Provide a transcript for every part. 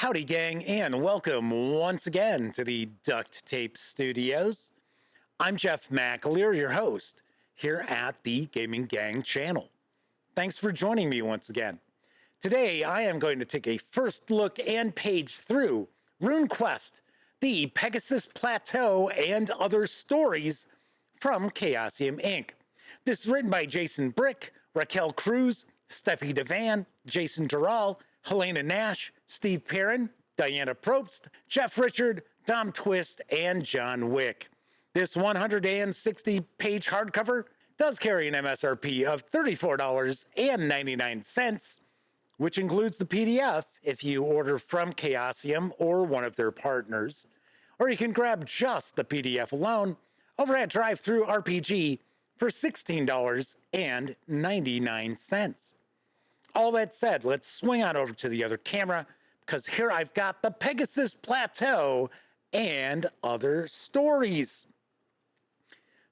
Howdy, gang, and welcome once again to the Duct Tape Studios. I'm Jeff McAleer, your host, here at the Gaming Gang channel. Thanks for joining me once again. Today, I am going to take a first look and page through RuneQuest, the Pegasus Plateau and Other Stories from Chaosium Inc. This is written by Jason Brick, Raquel Cruz, Steffi Devan, Jason Dural, Helena Nash, Steve Perrin, Diana Probst, Jeff Richard, Dom Twist, and John Wick. This 160-page hardcover does carry an MSRP of $34.99, which includes the PDF if you order from Chaosium or one of their partners, or you can grab just the PDF alone over at DriveThruRPG for $16.99. All that said, let's swing on over to the other camera, because here I've got the Pegasus Plateau and Other Stories.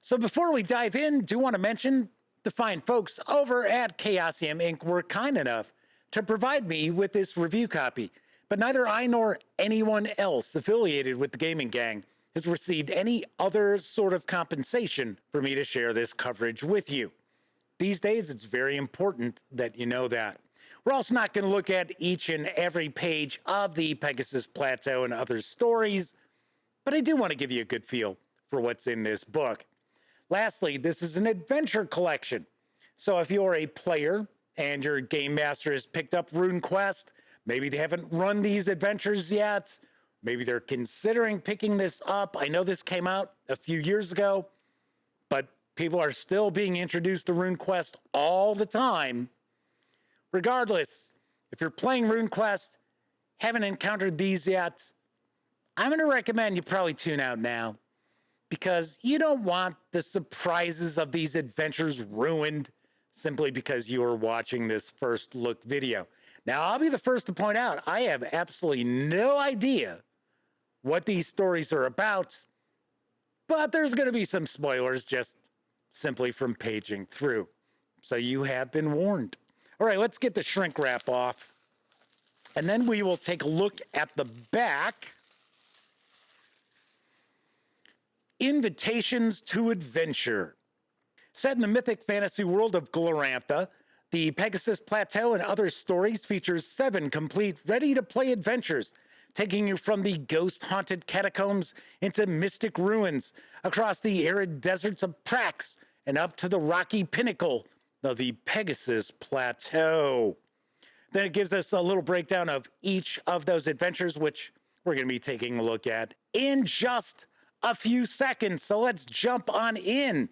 So before we dive in, do want to mention the fine folks over at Chaosium Inc. were kind enough to provide me with this review copy, but neither I nor anyone else affiliated with the Gaming Gang has received any other sort of compensation for me to share this coverage with you. These days, it's very important that you know that. We're also not going to look at each and every page of the Pegasus Plateau and Other Stories, but I do want to give you a good feel for what's in this book. Lastly, this is an adventure collection. So if you're a player and your game master has picked up RuneQuest, maybe they haven't run these adventures yet, maybe they're considering picking this up. I know this came out a few years ago, but people are still being introduced to RuneQuest all the time. Regardless, if you're playing RuneQuest, haven't encountered these yet, I'm going to recommend you probably tune out now, because you don't want the surprises of these adventures ruined simply because you are watching this first look video. Now, I'll be the first to point out, I have absolutely no idea what these stories are about, but there's going to be some spoilers just simply from paging through. So you have been warned. All right, let's get the shrink wrap off, and then we will take a look at the back. Invitations to Adventure. Set in the mythic fantasy world of Glorantha, the Pegasus Plateau and Other Stories features 7 complete, ready-to-play adventures, taking you from the ghost-haunted catacombs into mystic ruins, across the arid deserts of Prax, and up to the rocky pinnacle of the Pegasus Plateau. Then it gives us a little breakdown of each of those adventures, which we're going to be taking a look at in just a few seconds. So let's jump on in.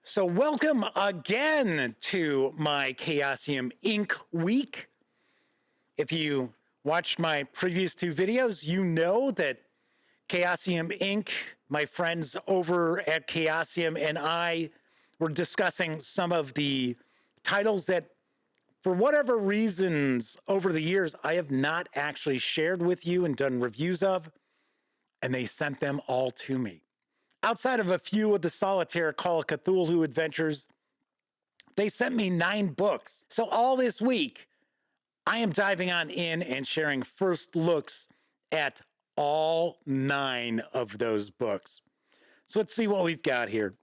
So welcome again to my Chaosium Inc. week. If you watched my previous 2 videos, you know that Chaosium Inc., my friends over at Chaosium, and I were discussing some of the titles that, for whatever reasons over the years, I have not actually shared with you and done reviews of, and they sent them all to me. Outside of a few of the solitaire Call of Cthulhu adventures, they sent me 9 books. So all this week, I am diving on in and sharing first looks at all 9 of those books. So let's see what we've got here.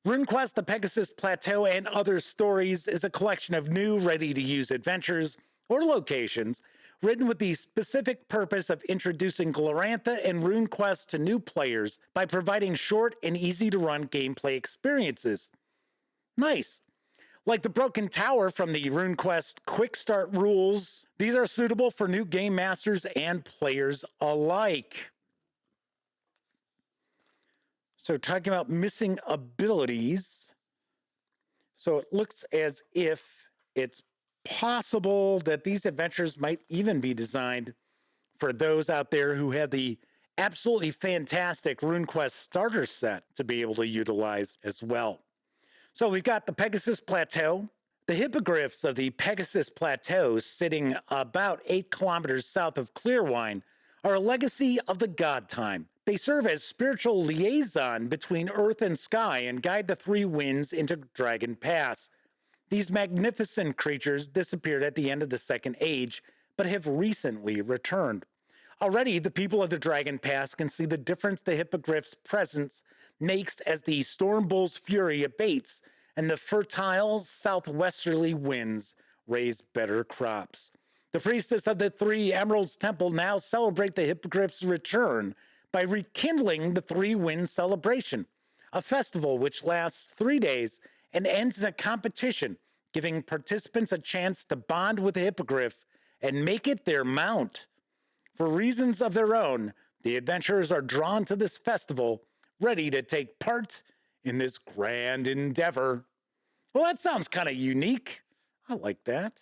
RuneQuest, the Pegasus Plateau and Other Stories is a collection of new, ready-to-use adventures or locations written with the specific purpose of introducing Glorantha and RuneQuest to new players by providing short and easy-to-run gameplay experiences. Nice. Like the Broken Tower from the RuneQuest Quick Start rules, these are suitable for new game masters and players alike. So talking about missing abilities, so it looks as if it's possible that these adventures might even be designed for those out there who have the absolutely fantastic RuneQuest starter set to be able to utilize as well. So we've got the Pegasus Plateau. The hippogriffs of the Pegasus Plateau, sitting about 8 kilometers south of Clearwine, are a legacy of the god time. They serve as spiritual liaison between earth and sky and guide the 3 winds into Dragon Pass. These magnificent creatures disappeared at the end of the Second Age, but have recently returned. Already, the people of the Dragon Pass can see the difference the Hippogriff's presence makes as the Storm Bull's fury abates and the fertile southwesterly winds raise better crops. The priestess of the Three Emeralds Temple now celebrate the Hippogriff's return by rekindling the Three Winds celebration, a festival which lasts 3 days and ends in a competition, giving participants a chance to bond with the Hippogriff and make it their mount. For reasons of their own, the adventurers are drawn to this festival, ready to take part in this grand endeavor. Well, that sounds kind of unique. I like that.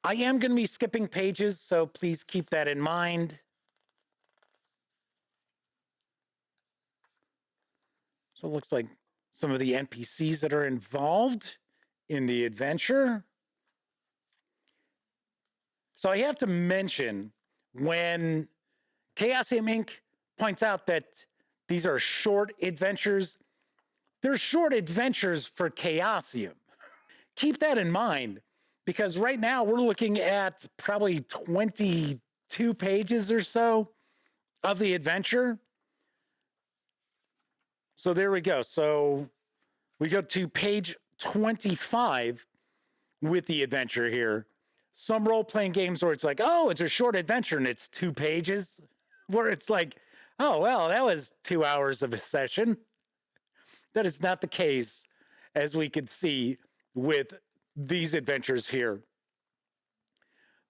I am going to be skipping pages, so please keep that in mind. So it looks like some of the NPCs that are involved in the adventure. So I have to mention, when Chaosium Inc. points out that these are short adventures, they're short adventures for Chaosium. Keep that in mind, because right now we're looking at probably 22 pages or so of the adventure. So there we go. So we go to page 25 with the adventure here. Some role-playing games where it's like, oh, it's a short adventure and it's 2 pages, where it's like, oh, well, that was 2 hours of a session. That is not the case, as we can see with these adventures here.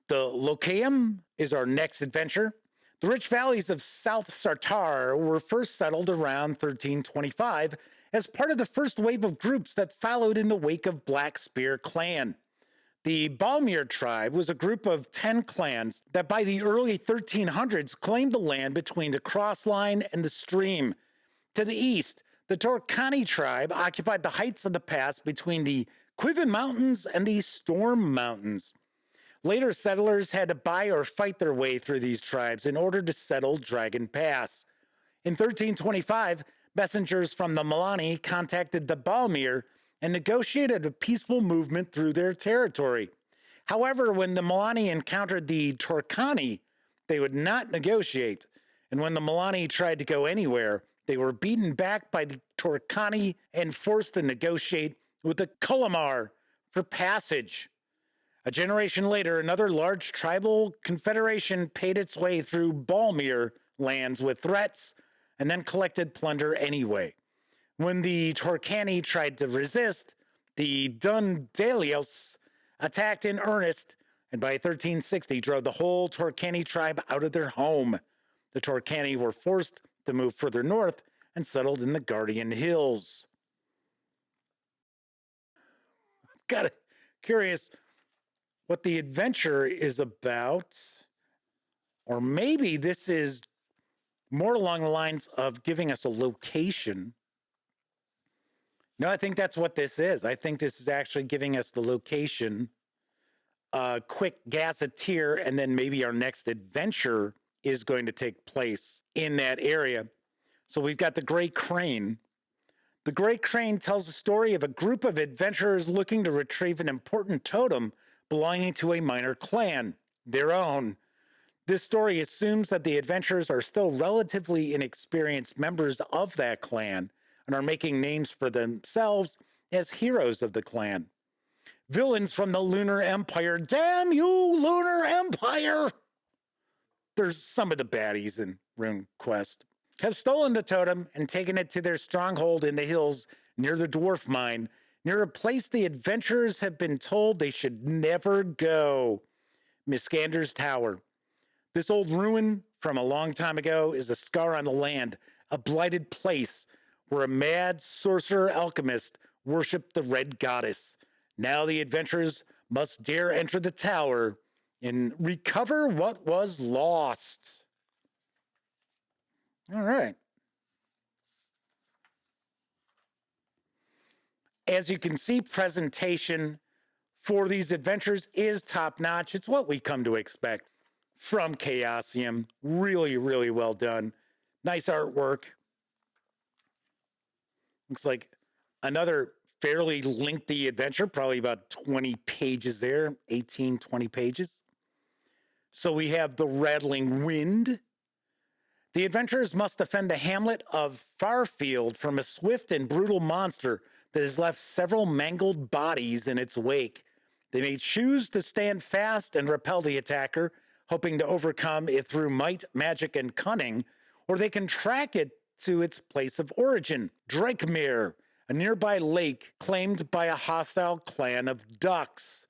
The locale is our next adventure. The rich valleys of South Sartar were first settled around 1325 as part of the first wave of groups that followed in the wake of Black Spear Clan. The Balmir tribe was a group of 10 clans that by the early 1300s claimed the land between the Crossline and the stream. To the east, the Torcani tribe occupied the heights of the pass between the Quiven Mountains and the Storm Mountains. Later settlers had to buy or fight their way through these tribes in order to settle Dragon Pass. In 1325, messengers from the Milani contacted the Balmir and negotiated a peaceful movement through their territory. However, when the Milani encountered the Torcani, they would not negotiate, and when the Milani tried to go anywhere, they were beaten back by the Torcani and forced to negotiate with the Kulamar for passage. A generation later, another large tribal confederation paid its way through Balmir lands with threats and then collected plunder anyway. When the Torcani tried to resist, the Dundalios attacked in earnest and by 1360 drove the whole Torcani tribe out of their home. The Torcani were forced to move further north and settled in the Guardian Hills. Got curious what the adventure is about, or maybe this is more along the lines of giving us a location. No, I think that's what this is. I think this is actually giving us the location, a quick gazetteer, and then maybe our next adventure is going to take place in that area. So we've got the Great Crane. The Great Crane tells the story of a group of adventurers looking to retrieve an important totem belonging to a minor clan, their own. This story assumes that the adventurers are still relatively inexperienced members of that clan and are making names for themselves as heroes of the clan. Villains from the Lunar Empire, damn you, Lunar Empire! There's some of the baddies in RuneQuest, have stolen the totem and taken it to their stronghold in the hills near the dwarf mine, near a place the adventurers have been told they should never go, Miscander's Tower. This old ruin from a long time ago is a scar on the land, a blighted place where a mad sorcerer alchemist worshipped the Red Goddess. Now the adventurers must dare enter the tower and recover what was lost. All right. As you can see, presentation for these adventures is top-notch. It's what we come to expect from Chaosium. Really, really well done. Nice artwork. Looks like another fairly lengthy adventure, probably about 20 pages there, 18, 20 pages. So we have the rattling wind. The adventurers must defend the hamlet of Farfield from a swift and brutal monster that has left several mangled bodies in its wake. They may choose to stand fast and repel the attacker, hoping to overcome it through might, magic, and cunning, or they can track it to its place of origin, Drakemere, a nearby lake claimed by a hostile clan of ducks.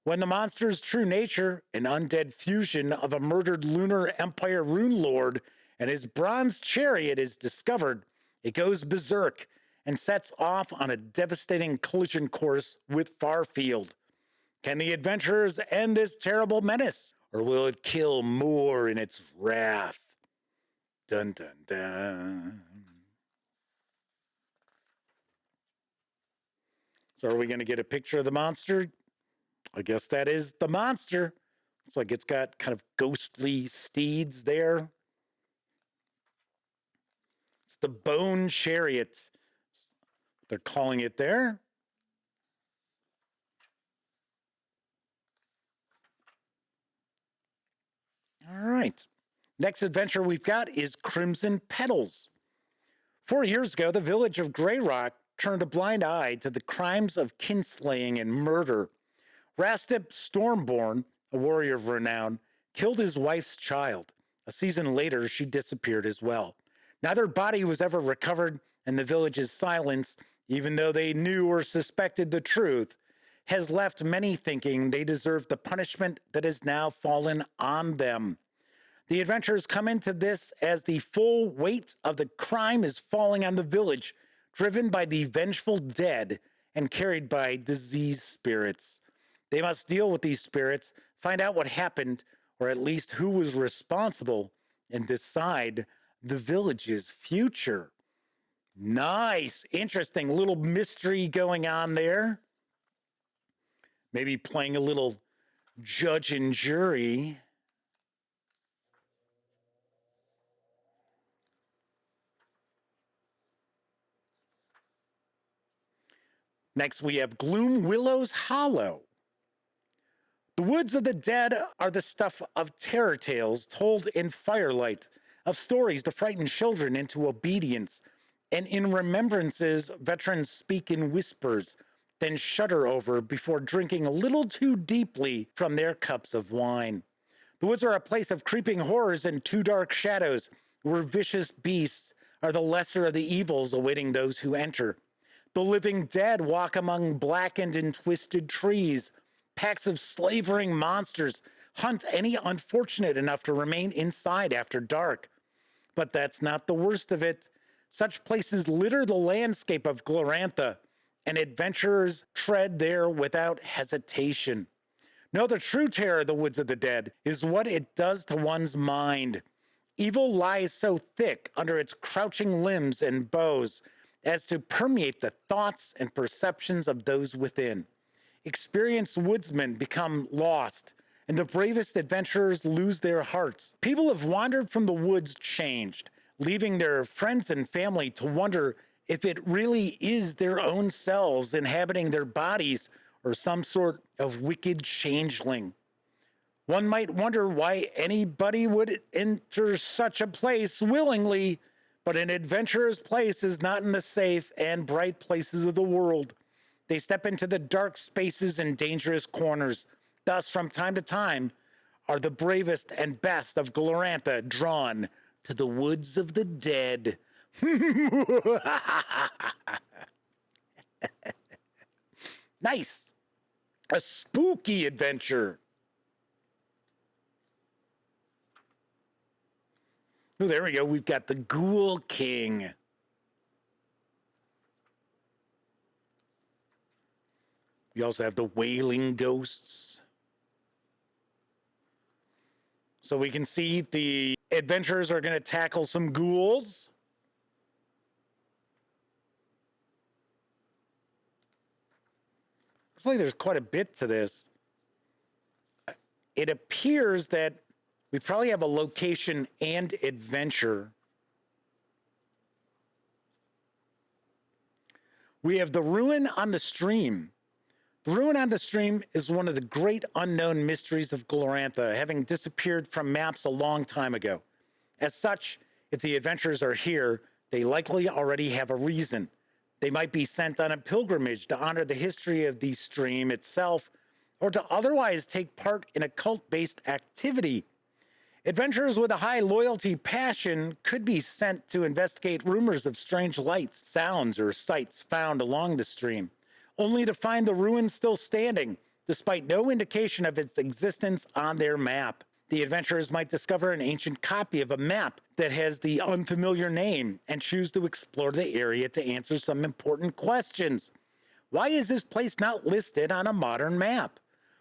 When the monster's true nature, an undead fusion of a murdered Lunar Empire rune lord and his bronze chariot, is discovered, it goes berserk and sets off on a devastating collision course with Farfield. Can the adventurers end this terrible menace, or will it kill more in its wrath? Dun dun dun. So are we going to get a picture of the monster? I guess that is the monster. Looks like it's got kind of ghostly steeds there. It's the Bone Chariot. They're calling it there. All right. Next adventure we've got is Crimson Petals. 4 years ago, the village of Grey Rock turned a blind eye to the crimes of kinslaying and murder. Rastip Stormborn, a warrior of renown, killed his wife's child. A season later, she disappeared as well. Neither body was ever recovered, and the village's silence, even though they knew or suspected the truth, has left many thinking they deserve the punishment that has now fallen on them. The adventurers come into this as the full weight of the crime is falling on the village, driven by the vengeful dead and carried by diseased spirits. They must deal with these spirits, find out what happened, or at least who was responsible, and decide the village's future. Nice, interesting little mystery going on there. Maybe playing a little judge and jury. Next, we have Gloom Willow's Hollow. The woods of the dead are the stuff of terror tales told in firelight, of stories to frighten children into obedience, and in remembrances veterans speak in whispers, then shudder over before drinking a little too deeply from their cups of wine. The woods are a place of creeping horrors and too dark shadows, where vicious beasts are the lesser of the evils awaiting those who enter. The living dead walk among blackened and twisted trees. Packs of slavering monsters hunt any unfortunate enough to remain inside after dark. But that's not the worst of it. Such places litter the landscape of Glorantha, and adventurers tread there without hesitation. No, the true terror of the woods of the dead is what it does to one's mind. Evil lies so thick under its crouching limbs and boughs as to permeate the thoughts and perceptions of those within. Experienced woodsmen become lost, and the bravest adventurers lose their hearts. People have wandered from the woods changed, leaving their friends and family to wonder if it really is their own selves inhabiting their bodies or some sort of wicked changeling. One might wonder why anybody would enter such a place willingly, but an adventurer's place is not in the safe and bright places of the world. They step into the dark spaces and dangerous corners. Thus, from time to time, are the bravest and best of Glorantha drawn to the woods of the dead. Nice. A spooky adventure. Oh, there we go. We've got the Ghoul King. We also have the Wailing Ghosts. So we can see the adventurers are going to tackle some ghouls. Looks like there's quite a bit to this. It appears that we probably have a location and adventure. We have the Ruin on the Stream. The Ruin on the Stream is one of the great unknown mysteries of Glorantha, having disappeared from maps a long time ago. As such, if the adventurers are here, they likely already have a reason. They might be sent on a pilgrimage to honor the history of the stream itself, or to otherwise take part in a cult-based activity. Adventurers with a high loyalty passion could be sent to investigate rumors of strange lights, sounds, or sights found along the stream, only to find the ruin still standing, despite no indication of its existence on their map. The adventurers might discover an ancient copy of a map that has the unfamiliar name and choose to explore the area to answer some important questions. Why is this place not listed on a modern map?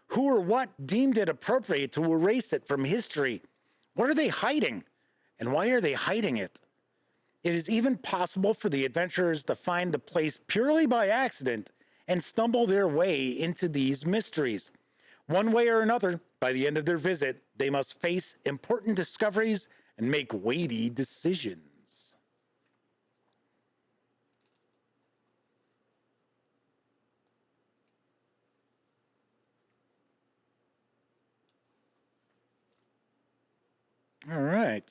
Who or what deemed it appropriate to erase it from history? What are they hiding? And why are they hiding it? It is even possible for the adventurers to find the place purely by accident and stumble their way into these mysteries. One way or another, by the end of their visit, they must face important discoveries and make weighty decisions. All right.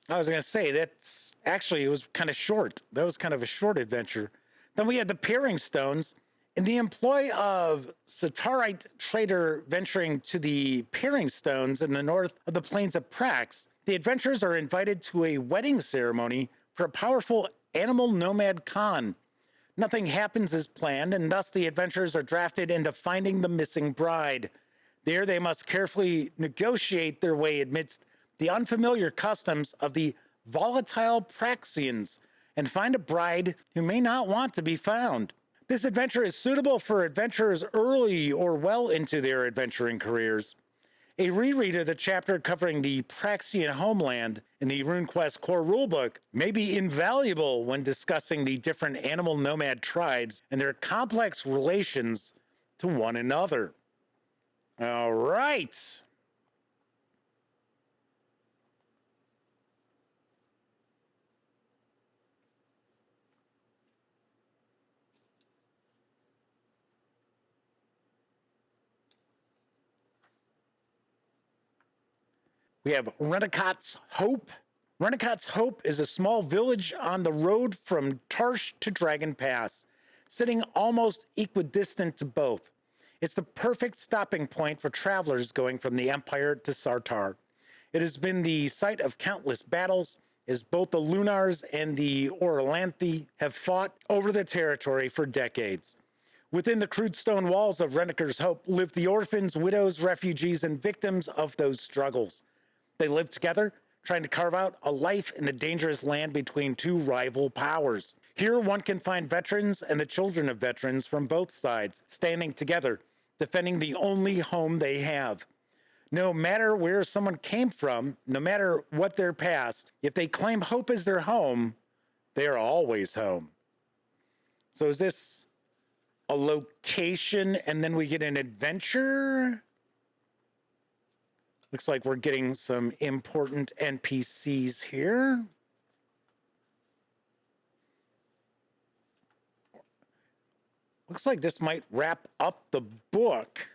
I was going to say, that's actually, it was kind of short. That was kind of a short adventure. Then we had the Peering Stones. In the employ of Satarite trader venturing to the Peering Stones in the north of the plains of Prax, the adventurers are invited to a wedding ceremony for a powerful animal nomad Khan. Nothing happens as planned, and thus the adventurers are drafted into finding the missing bride. There they must carefully negotiate their way amidst the unfamiliar customs of the volatile Praxians and find a bride who may not want to be found. This adventure is suitable for adventurers early or well into their adventuring careers. A reread of the chapter covering the Praxian homeland in the RuneQuest core rulebook may be invaluable when discussing the different animal nomad tribes and their complex relations to one another. All right. We have Renacot's Hope. Renacot's Hope is a small village on the road from Tarsh to Dragon Pass, sitting almost equidistant to both. It's the perfect stopping point for travelers going from the Empire to Sartar. It has been the site of countless battles, as both the Lunars and the Orlanthi have fought over the territory for decades. Within the crude stone walls of Renacot's Hope live the orphans, widows, refugees, and victims of those struggles. They live together, trying to carve out a life in the dangerous land between two rival powers. Here, one can find veterans and the children of veterans from both sides, standing together, defending the only home they have. No matter where someone came from, no matter what their past, if they claim hope as their home, they are always home. So is this a location and then we get an adventure? Looks like we're getting some important NPCs here. Looks like this might wrap up the book.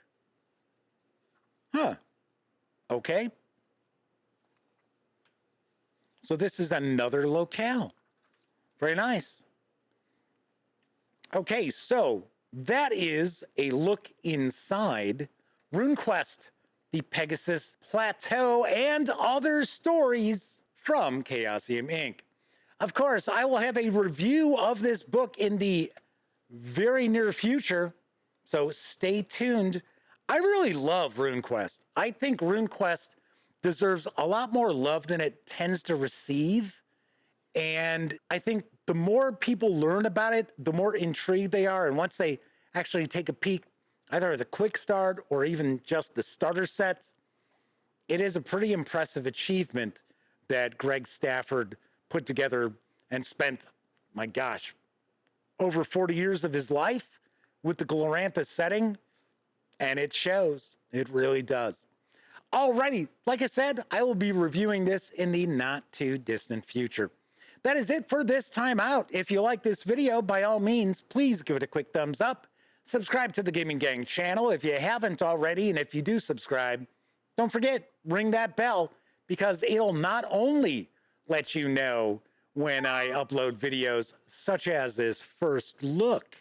Huh. Okay. So this is another locale. Very nice. Okay, so that is a look inside RuneQuest, the Pegasus Plateau, and Other Stories from Chaosium Inc. Of course, I will have a review of this book in the very near future, so stay tuned. I really love RuneQuest. I think RuneQuest deserves a lot more love than it tends to receive, and I think the more people learn about it, the more intrigued they are, and once they actually take a peek, either the quick start or even just the starter set, it is a pretty impressive achievement that Greg Stafford put together and spent, my gosh, over 40 years of his life with the Glorantha setting, and it shows. It really does. Alrighty, like I said, I will be reviewing this in the not too distant future. That is it for this time out. If you like this video, by all means, please give it a quick thumbs up. Subscribe to the Gaming Gang channel if you haven't already, and if you do subscribe, don't forget, ring that bell, because it'll not only let you know when I upload videos such as this first look,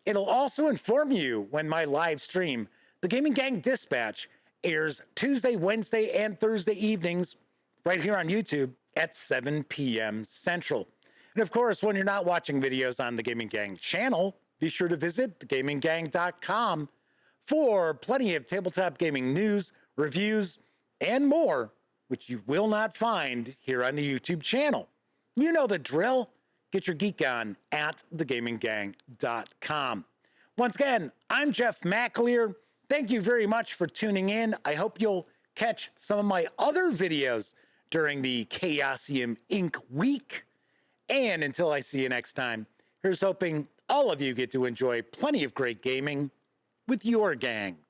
it'll also inform you when my live stream, the Gaming Gang Dispatch, airs Tuesday, Wednesday, and Thursday evenings right here on YouTube at 7 p.m. Central. And of course, when you're not watching videos on the Gaming Gang channel, be sure to visit thegaminggang.com for plenty of tabletop gaming news, reviews, and more, which you will not find here on the YouTube channel. You know the drill. Get your geek on at thegaminggang.com. Once again, I'm Jeff McAleer. Thank you very much for tuning in. I hope you'll catch some of my other videos during the Chaosium Inc. week. And until I see you next time, here's hoping all of you get to enjoy plenty of great gaming with your gang.